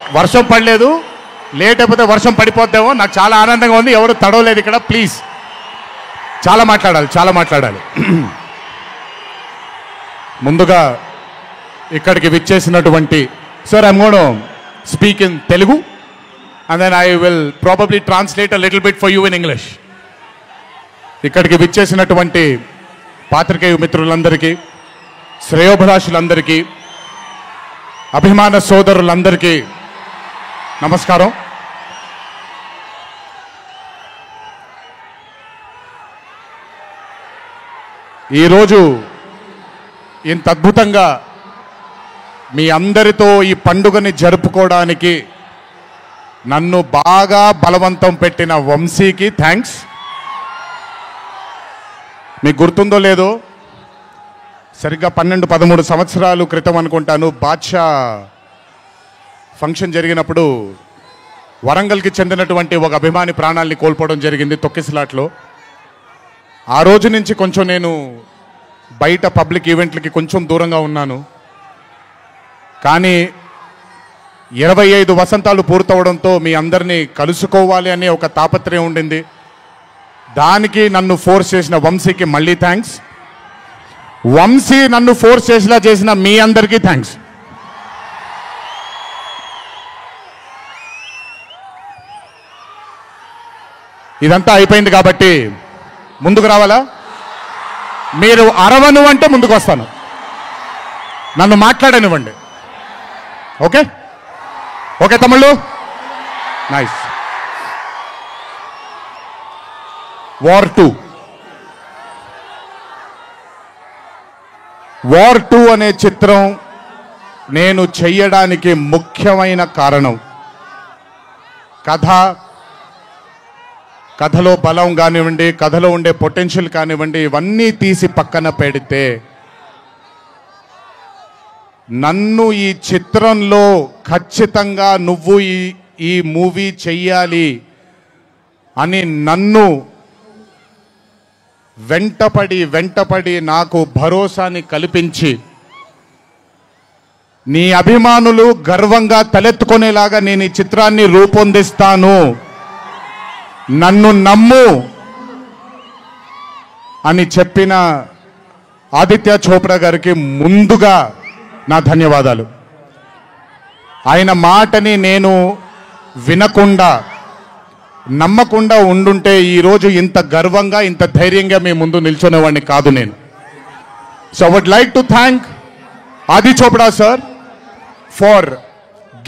వర్షం పడలేదు, లేట్ అయిపోతే వర్షం పడిపోద్దేమో. నాకు చాలా ఆనందంగా ఉంది. ఎవరు తడవలేదు ఇక్కడ. ప్లీజ్ చాలా మాట్లాడాలి. ముందుగా ఇక్కడికి విచ్చేసినటువంటి sir, I'm gonna speak in Telugu and then I will probably translate a little bit for you in English. ఇక్కడికి విచ్చేసినటువంటి పాత్రికేయ మిత్రులందరికీ, శ్రేయోభిలాషులందరికీ, అభిమాన సోదరులందరికీ నమస్కారం. ఈరోజు ఇంత అద్భుతంగా మీ అందరితో ఈ పండుగని జరుపుకోవడానికి నన్ను బాగా బలవంతం పెట్టిన వంశీకి థ్యాంక్స్. మీకు గుర్తుందో లేదో, సరిగ్గా 12-13 సంవత్సరాల క్రితం అనుకుంటాను, బాద్షా ఫంక్షన్ జరిగినప్పుడు వరంగల్కి చెందినటువంటి ఒక అభిమాని ప్రాణాలని కోల్పోవడం జరిగింది తొక్కిసలాట్లో. ఆ రోజు నుంచి కొంచెం నేను బయట పబ్లిక్ ఈవెంట్లకి కొంచెం దూరంగా ఉన్నాను. కానీ 25 వసంతాలు పూర్తవడంతో మీ అందరినీ కలుసుకోవాలి అనే ఒక తాపత్రయం ఉండింది. దానికి నన్ను ఫోర్స్ చేసిన వంశీకి మళ్ళీ థ్యాంక్స్. వంశీ నన్ను ఫోర్స్ చేసేలా చేసిన మీ అందరికీ థ్యాంక్స్. ఇదంతా అయిపోయింది కాబట్టి ముందుకు రావాలా? మీరు అరవను అంటే ముందుకు వస్తాను, నన్ను మాట్లాడనివ్వండి. ఓకే ఓకే తమ్ముళ్ళు, నైస్. వార్ 2 అనే చిత్రం నేను చెయ్యడానికి ముఖ్యమైన కారణం కథలో బలం కానివ్వండి, కథలో ఉండే పొటెన్షియల్ కానివ్వండి, ఇవన్నీ తీసి పక్కన పెడితే నన్ను ఈ చిత్రంలో ఖచ్చితంగా నువ్వు ఈ మూవీ చెయ్యాలి అని నన్ను వెంటపడి నాకు భరోసాని కల్పించి, నీ అభిమానులు గర్వంగా తలెత్తుకునేలాగా నేను ఈ చిత్రాన్ని రూపొందిస్తాను, నన్ను నమ్ము అని చెప్పిన ఆదిత్య చోప్రా గారికి ముందుగా నా ధన్యవాదాలు. ఆయన మాటని నేను వినకుండా నమ్మకుండా ఉండుంటే ఈరోజు ఇంత గర్వంగా ఇంత ధైర్యంగా మీ ముందు నిల్చునేవాడిని కాదు నేను. So I would like to thank Adi Chopra sir for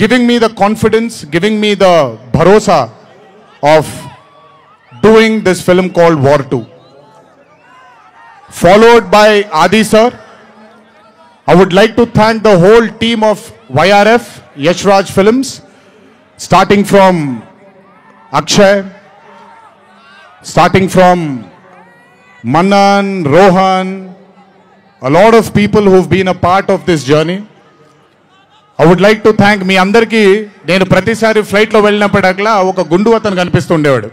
giving me the confidence, giving me the bharosa of doing this film called War 2. Followed by Adi sir, I would like to thank the whole team of YRF, Yash Raj Films, starting from Akshay, starting from Manan, Rohan, a lot of people who've been a part of this journey. I would like to thank మీ అందరికీ. నేను ప్రతిసారి ఫ్లైట్లో వెళ్ళినప్పుడల్లా ఒక గుండు అతను కనిపిస్తుండేవాడు.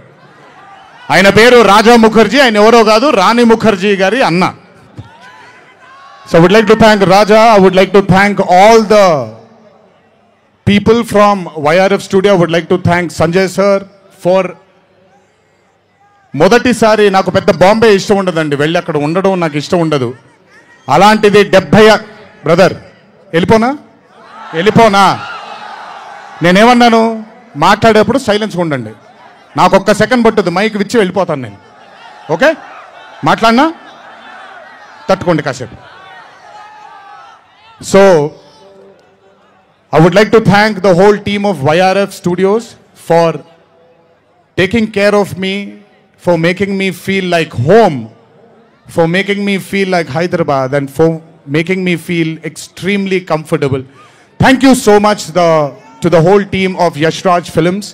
ఆయన పేరు రాజా ముఖర్జీ, ఆయన ఎవరో కాదు, రాణి ముఖర్జీ గారి అన్న. So I would like to thank Raja. I would like to thank all the people from YRF studio. I would like to thank Sanjay sir for మొదటిసారి నాకు పెద్ద బాంబే ఇష్టం ఉండదండి, వెళ్ళి అక్కడ ఉండడం నాకు ఇష్టం ఉండదు. అలాంటిది 70 బ్రదర్ వెళ్ళిపోనా నేనేమన్నాను, మాట్లాడేప్పుడు సైలెన్స్గా ఉండండి, నాకు ఒక్క సెకండ్ పట్టుద్ది, మైక్ విచ్చి వెళ్ళిపోతాను నేను. ఓకే, మాట్లాడినా తట్టుకోండి కాసేపు. So I would like to thank the whole team of YRF Studios for taking care of me, for making me feel like home, for making me feel like Hyderabad, and for making me feel extremely comfortable. Thank you so much to the whole team of Yash Raj Films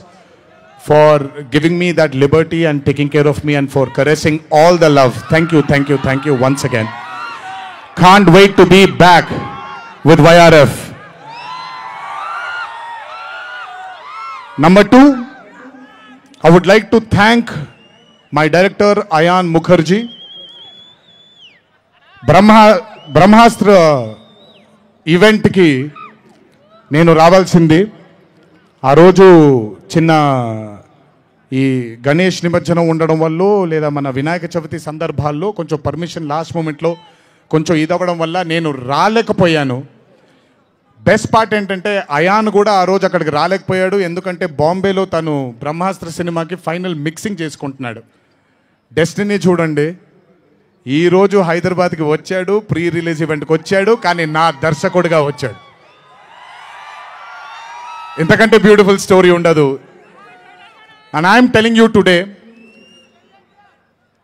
for giving me that liberty and taking care of me and for caressing all the love. Thank you once again. Can't wait to be back with YRF. Number 2, I would like to thank my director Ayan Mukherjee. Brahmastra event ki నేను రావాల్సింది. ఆ రోజు చిన్న ఈ గణేష్ నిమజ్జనం ఉండడం వల్ల లేదా మన వినాయక చవితి సందర్భాల్లో కొంచెం పర్మిషన్ లాస్ట్ మూమెంట్లో కొంచెం ఇదవ్వడం వల్ల నేను రాలేకపోయాను. బెస్ట్ పార్ట్ ఏంటంటే అయాన్ కూడా ఆ రోజు అక్కడికి రాలేకపోయాడు. ఎందుకంటే బాంబేలో తను బ్రహ్మాస్త్ర సినిమాకి ఫైనల్ మిక్సింగ్ చేసుకుంటున్నాడు. డెస్టినీ చూడండి, ఈరోజు హైదరాబాద్కి వచ్చాడు, ప్రీ రిలీజ్ ఈవెంట్కి వచ్చాడు, కానీ నా దర్శకుడిగా వచ్చాడు. ఇంతకంటే బ్యూటిఫుల్ స్టోరీ ఉండదు. And I am telling you today,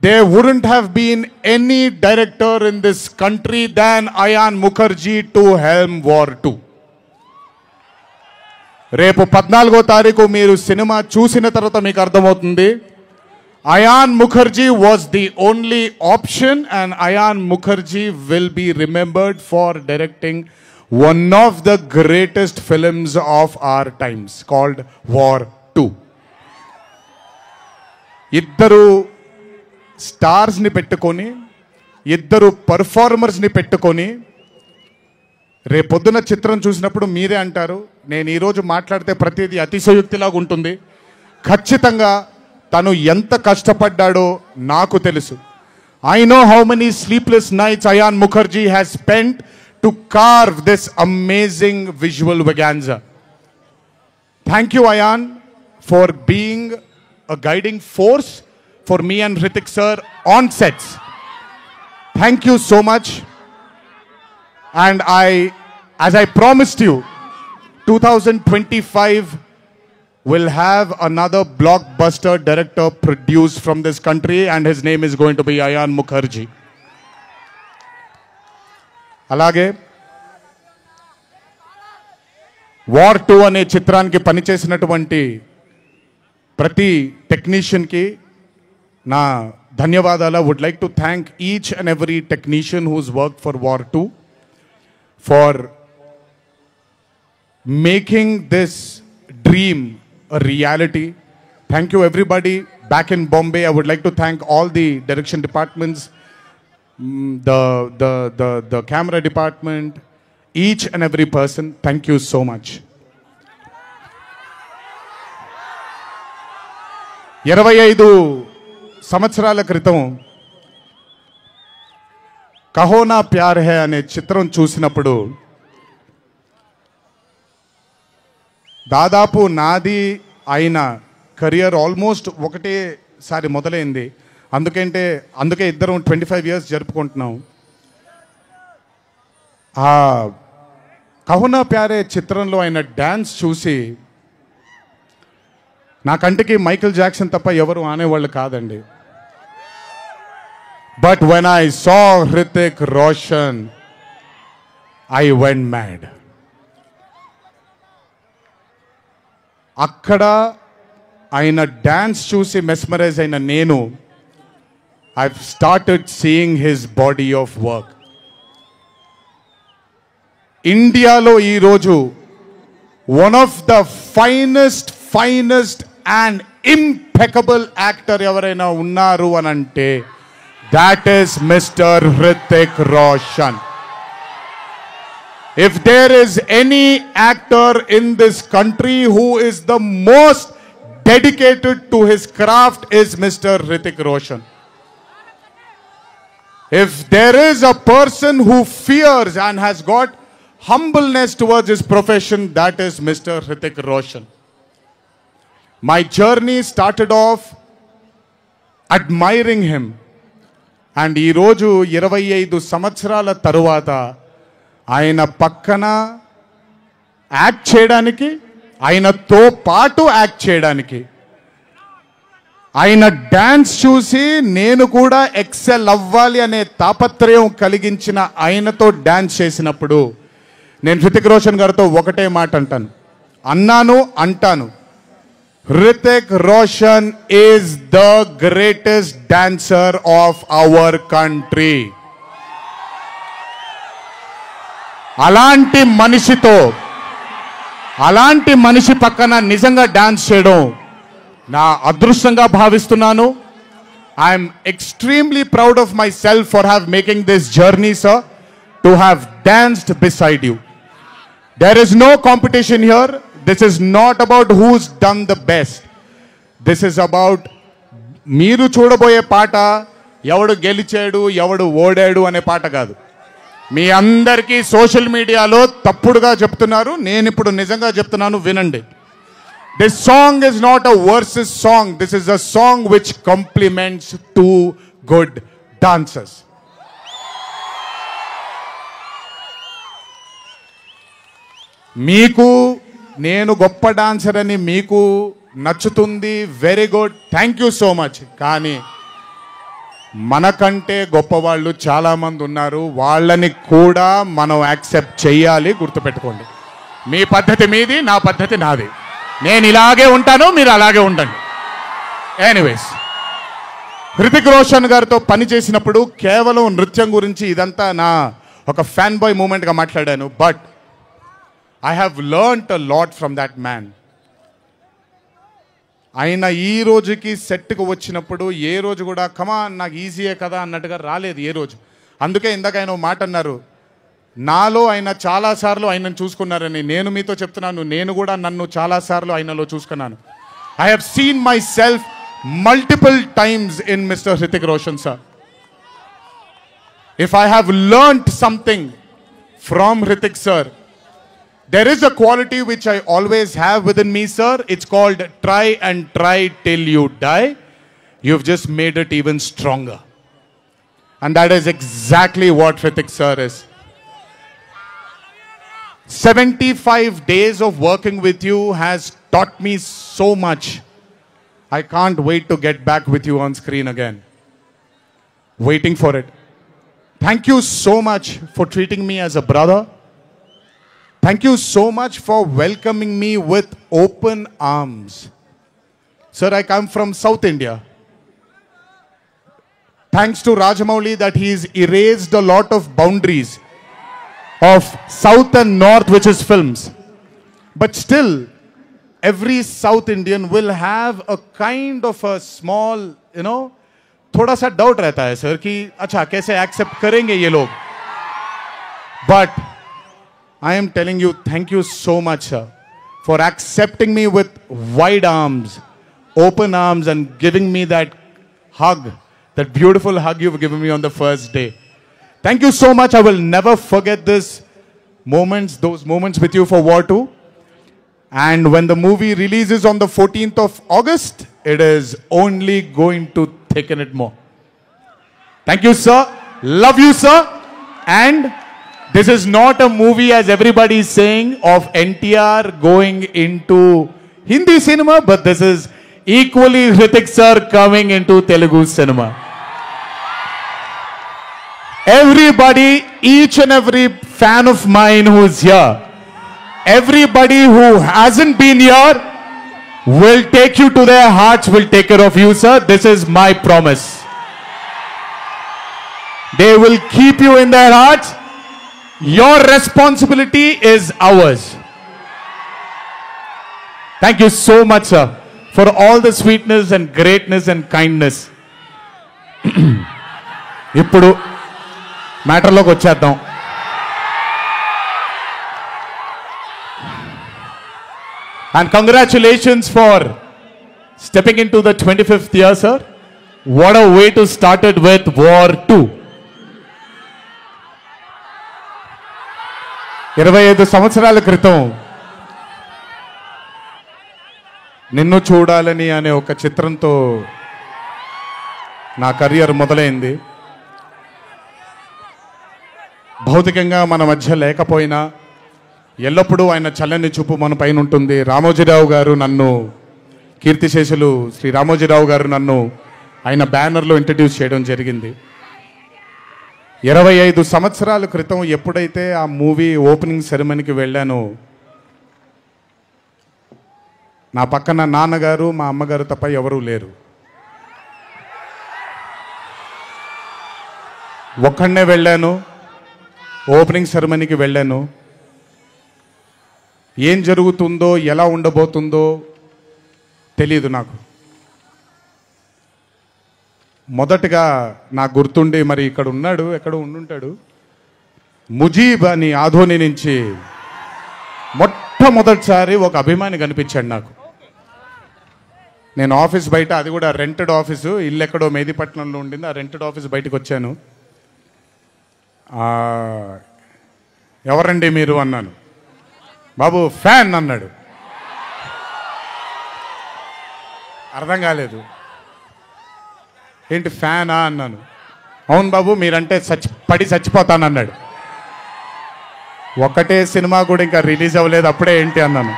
there wouldn't have been any director in this country than Ayan Mukherjee to helm War 2. రేపు 14వ తారీఖు మీరు సినిమా చూసిన తర్వాత మీకు అర్థమవుతుంది. Ayan Mukherjee was the only option, and Ayan Mukherjee will be remembered for directing one of the greatest films of our times called War 2. ఇద్దరు స్టార్స్ని పెట్టుకొని, ఇద్దరు పర్ఫార్మర్స్ని పెట్టుకొని రేపొద్దున చిత్రం చూసినప్పుడు మీరే అంటారు, నేను ఈరోజు మాట్లాడితే ప్రతిదీ అతిశయోక్తిలాగా ఉంటుంది. ఖచ్చితంగా తను ఎంత కష్టపడ్డాడో నాకు తెలుసు. I know how many sleepless nights Ayan Mukherjee has spent to carve this amazing visual vaganza. Thank you, Ayan, for being a guiding force for me and Hrithik sir on sets. Thank you so much. And as I promised you, 2025 will have another blockbuster director produced from this country, and his name is going to be Ayan Mukherjee. అలాగే War 2 అనే చిత్రానికి పనిచేసినటువంటి ప్రతి టెక్నీషియన్కి నా ధన్యవాదాలు. I would like to thank each and every technician who's worked for War 2 for making this dream a reality. Thank you everybody back in Bombay. I would like to thank all the direction departments, the camera department, each and every person. Thank you so much. 25 సంవత్సరాల క్రితం కహో నా ప్యార్ high అనే చిత్రం చూసినప్పుడు దాదాపు నాది అయిన career almost ఒకటేసారి మొదలైంది. అందుకే ఇద్దరం 25 years జరుపుకుంటున్నాం. ఆ కహో నా ప్యార్ హై చిత్రంలో ఆయన డ్యాన్స్ చూసి నా కంటికి మైకేల్ జాక్సన్ తప్ప ఎవరు ఆనేవాళ్ళు కాదండి. But when I saw Hrithik Roshan I went mad. అక్కడ ఆయన డ్యాన్స్ చూసి మెస్మరైజ్ అయిన నేను I started seeing his body of work. ఇండియాలో ఈరోజు one of the finest and impeccable actor ఎవరైనా ఉన్నారు అని అంటే that is Mr. Hrithik Roshan. If there is any actor in this country who is the most dedicated to his craft is Mr. Hrithik Roshan. If there is a person who fears and has got humbleness towards his profession, that is Mr. Hrithik Roshan. My journey started off admiring him. And ఈరోజు 25 సంవత్సరాల తరువాత ఆయన పక్కన act చేయడానికి, ఆయనతో పాటు act చేయడానికి, ఆయన డ్యాన్స్ చూసి నేను కూడా ఎక్సెల్ అవ్వాలి అనే తాపత్రయం కలిగించిన ఆయనతో డ్యాన్స్ చేసినప్పుడు నేను హృతిక్ రోషన్ గారితో ఒకటే మాట అంటాను, Hrithik Roshan is the greatest dancer of our country. అలాంటి మనిషి పక్కన నిజంగా డాన్స్ చేయడం నా అదృష్టంగా భావిస్తున్నాను. I'm extremely proud of my self for have making this journey, sir, to have danced beside you. There is no competition here. This is not about who's done the best. This is about మీరు చూడబోయే పాట ఎవడు గెలిచాడు ఎవడు ఓడాడు అనే పాట కాదు. మీ అందరికీ సోషల్ మీడియాలో తప్పుడుగా చెప్తున్నారు, నేను ఇప్పుడు నిజంగా చెప్తున్నాను, వినండి. This song is not a versus song. This is a song which complements two good dancers. మీకు నేను గొప్ప డాన్సర్ అని మీకు నచ్చుతుంది, very good, thank you so much. కానీ మనకంటే గొప్పవాళ్ళు చాలామంది ఉన్నారు, వాళ్ళని కూడా మనం యాక్సెప్ట్ చేయాలి. గుర్తుపెట్టుకోండి, మీ పద్ధతి మీది, నా పద్ధతి నాది. నేను ఇలాగే ఉంటాను, మీరు అలాగే ఉండండి. ఎనీవేస్, హృతిక్ రోషన్ గారితో పని చేసినప్పుడు కేవలం నృత్యం గురించి ఇదంతా నా ఒక ఫ్యాన్ బాయ్ మూమెంట్గా మాట్లాడాను. But I have learned a lot from that man. ఆయన ఈ రోజుకి సెట్కి వచ్చినప్పుడు ఏ రోజు కూడా కమాన్ నాకు ఈజీయే కదా అన్నట్టుగా రాలేదు ఏ రోజు. అందుకే ఇందాక ఆయన మాట అన్నారు, నాలో ఆయన చాలాసార్లు ఆయనను చూసుకున్నారని. నేను మీతో చెప్తున్నాను, నేను కూడా నన్ను చాలాసార్లు ఆయనలో చూసుకున్నాను. I have seen my self multiple times in mister Hrithik Roshan sir. If I have learned something from Hrithik sir, there is a quality which I always have within me, sir. It's called try and try till you die. You've just made it even stronger. And that is exactly what Hritik sir is. 75 days of working with you has taught me so much. I can't wait to get back with you on screen again. Waiting for it. Thank you so much for treating me as a brother. Thank you so much for welcoming me with open arms. Sir, I come from South India. Thanks to Rajamouli that he's erased a lot of boundaries of South and North, which is films. But still, every South Indian will have a kind of a small, थोड़ा सा doubt रहता है sir कि अच्छा कैसे accept करेंगे ये लोग. But I am telling you, thank you so much, sir, for accepting me with wide arms, open arms, and giving me that hug, that beautiful hug you've given me on the first day. Thank you so much. I will never forget those moments with you for War 2. And when the movie releases on the 14th of August, it is only going to thicken it more. Thank you, sir. Love you, sir. And this is not a movie, as everybody is saying, of NTR going into Hindi cinema, but this is equally Hritik sir coming into Telugu cinema. Everybody, each and every fan of mine who is here, everybody who hasn't been here will take you to their hearts, will take care of you, sir. This is my promise. They will keep you in their hearts. Your responsibility is ours. Thank you so much, sir, for all the sweetness and greatness and kindness. ఇప్పుడు మ్యాటర్లోకి వచ్చేద్దాం. And congratulations for stepping into the 25th year, sir. What a way to start it with War 2. 25 సంవత్సరాల క్రితం నిన్ను చూడాలని అనే ఒక చిత్రంతో నా కెరియర్ మొదలైంది. భౌతికంగా మన మధ్య లేకపోయినా ఎల్లప్పుడూ ఆయన చల్లని చూపు మన పైన ఉంటుంది. రామోజీరావు గారు నన్ను, కీర్తిశేషులు శ్రీ రామోజీరావు గారు నన్ను ఆయన బ్యానర్లో ఇంట్రడ్యూస్ చేయడం జరిగింది. 25 సంవత్సరాల క్రితం ఎప్పుడైతే ఆ మూవీ ఓపెనింగ్ సెరమనీకి వెళ్ళానో, నా పక్కన నాన్నగారు మా అమ్మగారు తప్ప ఎవరూ లేరు. ఒక్కడనే వెళ్ళాను, ఓపెనింగ్ సెరమనీకి వెళ్ళాను. ఏం జరుగుతుందో ఎలా ఉండబోతుందో తెలియదు నాకు. మొదటగా నాకు గుర్తుండి, మరి ఇక్కడ ఉన్నాడు, ఎక్కడ ఉండుంటాడు, ముజీబ్ అని ఆధోని నుంచి మొట్టమొదటిసారి ఒక అభిమాని కనిపించాడు నాకు. నేను ఆఫీస్ బయట, అది కూడా రెంటెడ్ ఆఫీసు, ఇల్లు ఎక్కడో మేదిపట్నంలో ఉండింది, ఆ రెంటెడ్ ఆఫీస్ బయటకు వచ్చాను. ఎవరండి మీరు అన్నాను. బాబు ఫ్యాన్ అన్నాడు. అర్థం కాలేదు. ఏంటి ఫ్యానా అన్నాను. అవును బాబు, మీరంటే పడి చచ్చిపోతానన్నాడు. ఒకటే సినిమా కూడా ఇంకా రిలీజ్ అవ్వలేదు, అప్పుడే ఏంటి అన్నాను.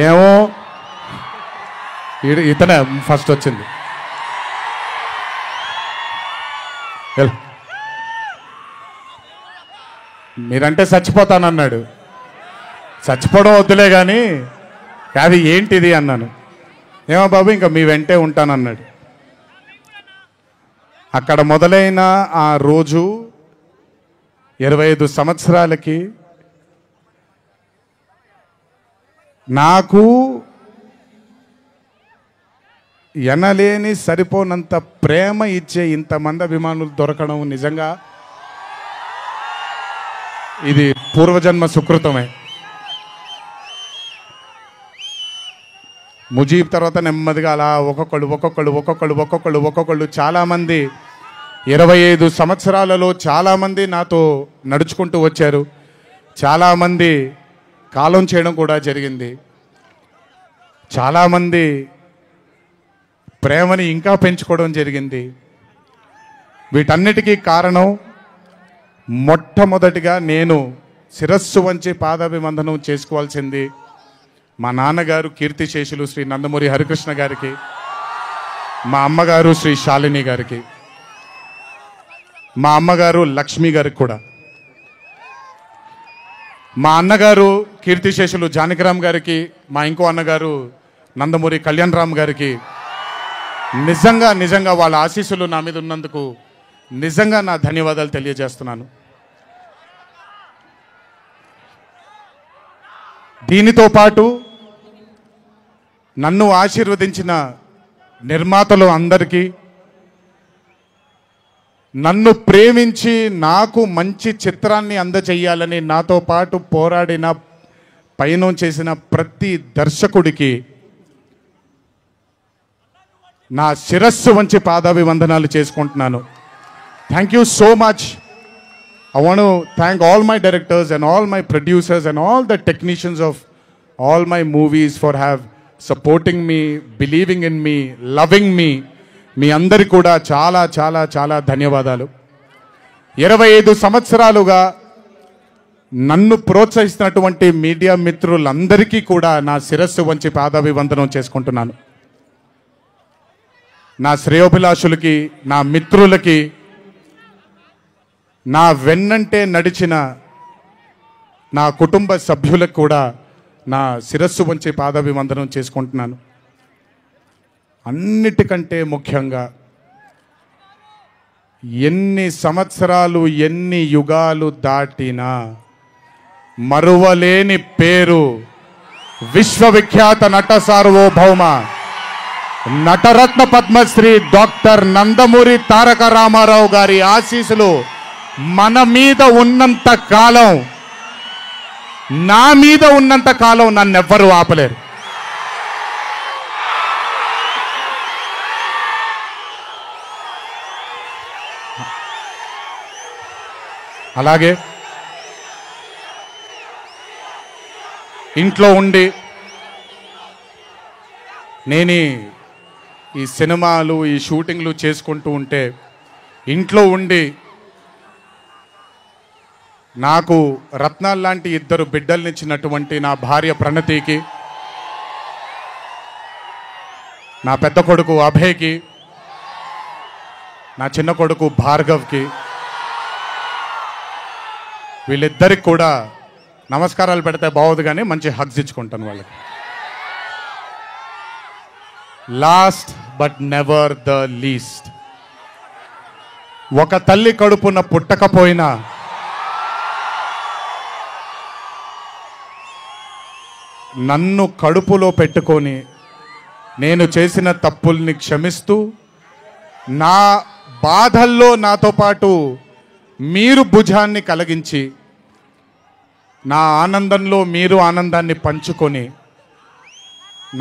ఏమో ఇతనే ఫస్ట్ వచ్చింది. మీరంటే చచ్చిపోతానన్నాడు. చచ్చిపోవడం వద్దులే కానీ అది ఏంటిది అన్నాను. ఏమో బాబు ఇంకా మీ వెంటే ఉంటానన్నాడు. అక్కడ మొదలైన ఆ రోజు 25 సంవత్సరాలకి నాకు ఎనలేని సరిపోనంత ప్రేమ ఇచ్చే ఇంతమంది అభిమానులు దొరకడం నిజంగా ఇది పూర్వజన్మ సుకృతమే. ముజీబ్ తర్వాత నెమ్మదిగా అలా ఒక్కొక్కళ్ళు చాలామంది 25 సంవత్సరాలలో చాలామంది నాతో నడుచుకుంటూ వచ్చారు. చాలామంది కాలం చేయడం కూడా జరిగింది. చాలామంది ప్రేమని ఇంకా పెంచుకోవడం జరిగింది. వీటన్నిటికీ కారణం మొట్టమొదటిగా నేను శిరస్సు వంచి పాదాభివందనం చేసుకోవాల్సింది మా నాన్నగారు కీర్తిశేషులు శ్రీ నందమూరి హరికృష్ణ గారికి, మా అమ్మగారు శ్రీ శాలిని గారికి, మా అమ్మగారు లక్ష్మి గారికి కూడా, మా అన్నగారు కీర్తిశేషులు జానకిరామ్ గారికి, మా ఇంకో అన్నగారు నందమూరి కళ్యాణ్ రామ్ గారికి నిజంగా వాళ్ళ ఆశీస్సులు నా మీద ఉన్నందుకు నిజంగా నా ధన్యవాదాలు తెలియజేస్తున్నాను. దీనితో పాటు నన్ను ఆశీర్వదించిన నిర్మాతలు అందరికీ, నన్ను ప్రేమించి నాకు మంచి చిత్రాన్ని అందజేయాలని నాతో పాటు పోరాడిన పయనం చేసిన ప్రతి దర్శకుడికి నా శిరస్సు వంచి పాదాభివందనాలు చేసుకుంటున్నాను. Thank you so much. I want to thank all my directors and all my producers and all the technicians of all my movies for supporting me, believing in me, loving me. మీ అందరికీ కూడా చాలా చాలా చాలా ధన్యవాదాలు. 25 సంవత్సరాలుగా నన్ను ప్రోత్సహిస్తున్నటువంటి media మిత్రులందరికీ కూడా నా శిరస్సు వంచి పాదాభివందనం చేసుకుంటున్నాను. నా శ్రేయోభిలాషులకి, నా మిత్రులకి, నా వెన్నంటే నడిచిన నా కుటుంబ సభ్యులకు కూడా నా శిరస్సు వంచి పాదాభివందనం చేసుకుంటున్నాను. అన్నిటికంటే ముఖ్యంగా ఎన్ని సంవత్సరాలు ఎన్ని యుగాలు దాటినా మరువలేని పేరు విశ్వవిఖ్యాత నట సార్వభౌమ నటరత్న పద్మశ్రీ డాక్టర్ నందమూరి తారక రామారావు గారి ఆశీస్సులు మన మీద ఉన్నంత కాలం, నా మీద ఉన్నంత కాలం నన్నెవ్వరూ ఆపలేరు. అలాగే ఇంట్లో ఉండి నేను ఈ సినిమాలు ఈ షూటింగ్లు చేసుకుంటూ ఉంటే, ఇంట్లో ఉండి నాకు రత్నాలు లాంటి 2 బిడ్డల్నిచ్చినటువంటి నా భార్య ప్రణతికి, నా పెద్ద కొడుకు అభయ్కి, నా చిన్న కొడుకు భార్గవ్కి, వీళ్ళిద్దరికి కూడా నమస్కారాలు పెడితే బాగోదు కానీ మంచి హగ్స్ ఇచ్చుకుంటాను వాళ్ళకి. Last but never the least, ఒక తల్లి కడుపున పుట్టకపోయినా నన్ను కడుపులో పెట్టుకొని నేను చేసిన తప్పుల్ని క్షమిస్తూ, నా బాధల్లో నాతో పాటు మీరు భుజాన్ని కలిగించి నా ఆనందంలో మీరు ఆనందాన్ని పంచుకొని,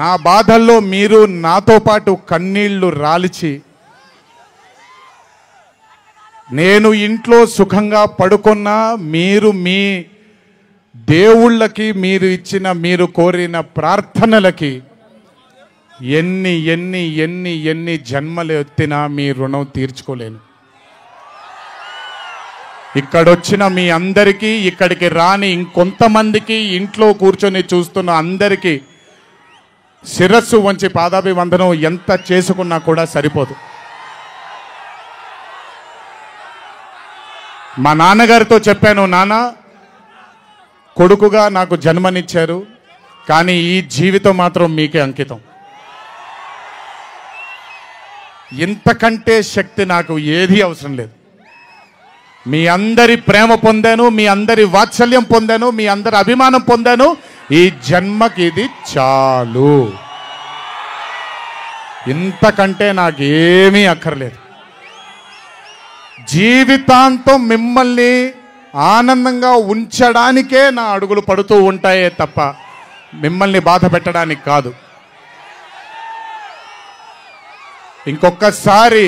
నా బాధల్లో మీరు నాతో పాటు కన్నీళ్లు రాల్చి, నేను ఇంట్లో సుఖంగా పడుకున్నా మీరు మీ దేవుళ్ళకి మీరు ఇచ్చిన, మీరు కోరిన ప్రార్థనలకి ఎన్ని ఎన్ని ఎన్ని ఎన్ని జన్మలు ఎత్తినా మీ రుణం తీర్చుకోలేను. ఇక్కడొచ్చిన మీ అందరికీ, ఇక్కడికి రాని ఇంకొంతమందికి, ఇంట్లో కూర్చొని చూస్తున్న అందరికీ శిరస్సు వంచి పాదాభివందనం ఎంత చేసుకున్నా కూడా సరిపోదు. మా నాన్నగారితో చెప్పాను, నాన్న కొడుకుగా నాకు జన్మనిచ్చారు, కానీ ఈ జీవితం మాత్రం మీకే అంకితం. ఇంతకంటే శక్తి నాకు ఏది అవసరం లేదు. మీ అందరి ప్రేమ పొందాను, మీ అందరి వాత్సల్యం పొందాను, మీ అందరి అభిమానం పొందాను. ఈ జన్మకి ఇది చాలు. ఇంతకంటే నాకేమీ అక్కర్లేదు. జీవితాంతం మిమ్మల్ని ఆనందంగా ఉంచడానికే నా అడుగులు పడుతూ ఉంటాయే తప్ప మిమ్మల్ని బాధ పెట్టడానికి కాదు. ఇంకొకసారి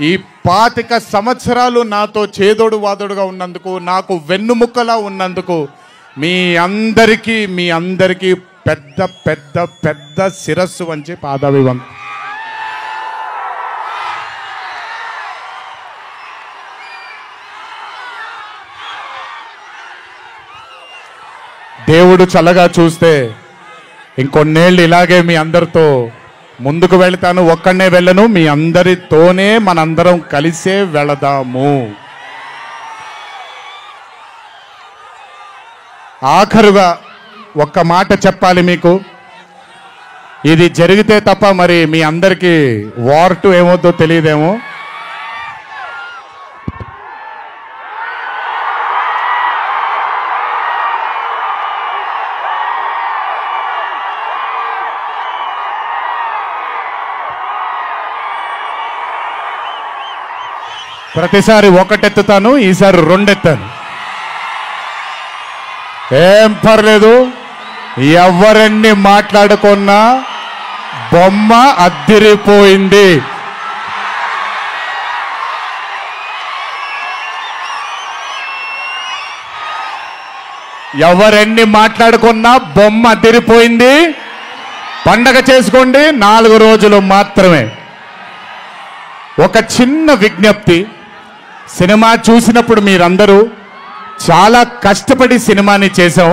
ఈ 25 సంవత్సరాలు నాతో చేదోడు వాదోడుగా ఉన్నందుకు, నాకు వెన్నుముక్కలా ఉన్నందుకు మీ అందరికీ పెద్ద పెద్ద పెద్ద శిరస్సు వంచి పాదాభివందనం. దేవుడు చల్లగా చూస్తే ఇంకొన్నేళ్ళు ఇలాగే మీ అందరితో ముందుకు వెళ్తాను. ఒక్కడనే వెళ్ళను, మీ అందరితోనే మనందరం కలిసే వెళదాము. ఆఖరుగా ఒక్క మాట చెప్పాలి మీకు. ఇది జరిగితే తప్ప మరి మీ అందరికీ వార్ 2 ఏమవుతుందో తెలియదేమో. ప్రతిసారి ఒకటెత్తుతాను, ఈసారి 2 ఎత్తాను. ఏం పర్లేదు, ఎవరెన్ని మాట్లాడుకున్నా బొమ్మ అద్దిరిపోయింది. ఎవరెన్ని మాట్లాడుకున్నా బొమ్మ అద్దిరిపోయింది. పండగ చేసుకోండి, 4 రోజులు మాత్రమే. ఒక చిన్న విజ్ఞప్తి, సినిమా చూసినప్పుడు మీరందరూ చాలా కష్టపడి సినిమాని చేశాం.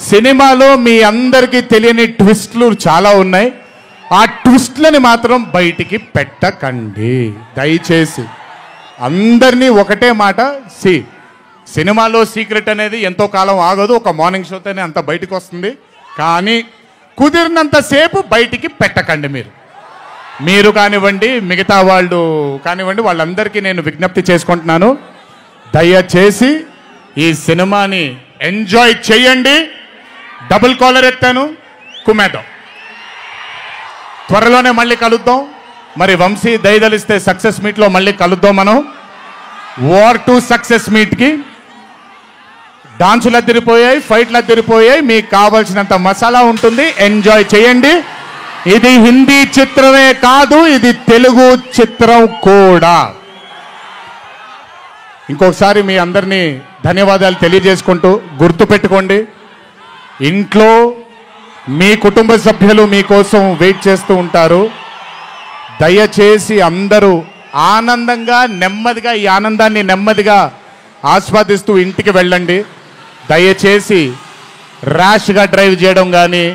సినిమాలో మీ అందరికీ తెలియని ట్విస్ట్లు చాలా ఉన్నాయి. ఆ ట్విస్ట్లని మాత్రం బయటికి పెట్టకండి దయచేసి. అందరినీ ఒకటే మాట, సినిమాలో సీక్రెట్ అనేది ఎంతో కాలం ఆగదు, ఒక మార్నింగ్ షోతోనే అంత బయటకు వస్తుంది. కానీ కుదిరినంతసేపు బయటికి పెట్టకండి. మీరు కానివ్వండి, మిగతా వాళ్ళు కానివ్వండి, వాళ్ళందరికీ నేను విజ్ఞప్తి చేసుకుంటున్నాను, దయచేసి ఈ సినిమాని ఎంజాయ్ చేయండి. డబుల్ కాలర్ ఎత్తాను, కుమ్మేద్దాం. త్వరలోనే మళ్ళీ కలుద్దాం. మరి వంశీ దయదలిస్తే సక్సెస్ మీట్లో మళ్ళీ కలుద్దాం. మనం వార్ 2 సక్సెస్ మీట్కి డాన్సులు అద్దరిపోయాయి, ఫైట్లు అద్దరిపోయాయి. మీకు కావాల్సినంత మసాలా ఉంటుంది, ఎంజాయ్ చేయండి. ఇది హిందీ చిత్రమే కాదు, ఇది తెలుగు చిత్రం కూడా. ఇంకొకసారి మీ అందరినీ ధన్యవాదాలు తెలియజేసుకుంటూ, గుర్తుపెట్టుకోండి, ఇంట్లో మీ కుటుంబ సభ్యులు మీకోసం వెయిట్ చేస్తూ ఉంటారు. దయచేసి అందరూ ఆనందంగా నెమ్మదిగా ఈ ఆనందాన్ని నెమ్మదిగా ఆస్వాదిస్తూ ఇంటికి వెళ్ళండి. దయచేసి ర్యాష్గా డ్రైవ్ చేయడం కానీ,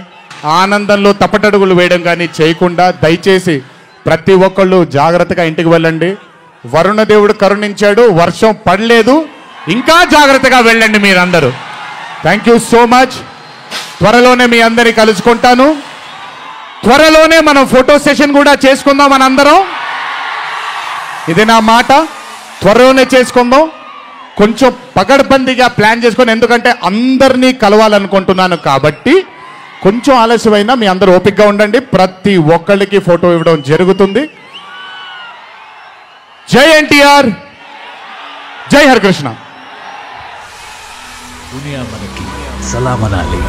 ఆనందంలో తప్పటడుగులు వేయడం కానీ చేయకుండా దయచేసి ప్రతి ఒక్కళ్ళు జాగ్రత్తగా ఇంటికి వెళ్ళండి. వరుణదేవుడు కరుణించాడు, వర్షం పడలేదు, ఇంకా జాగ్రత్తగా వెళ్ళండి మీరందరూ. Thank you so much. త్వరలోనే మీ అందరినీ కలుసుకుంటాను. త్వరలోనే మనం ఫోటో సెషన్ కూడా చేసుకుందాం మనందరం. ఇది నా మాట, త్వరలోనే చేసుకుందాం. కొంచెం పగడ్బందీగా ప్లాన్ చేసుకొని, ఎందుకంటే అందరినీ కలవాలనుకుంటున్నాను కాబట్టి కొంచెం ఆలస్యమైనా మీ అందరూ ఓపికగా ఉండండి. ప్రతి ఒక్కళ్ళకి ఫోటో ఇవ్వడం జరుగుతుంది. జై ఎన్టీఆర్, జై హరికృష్ణ. దునియా మనకి సలాం అనాలి.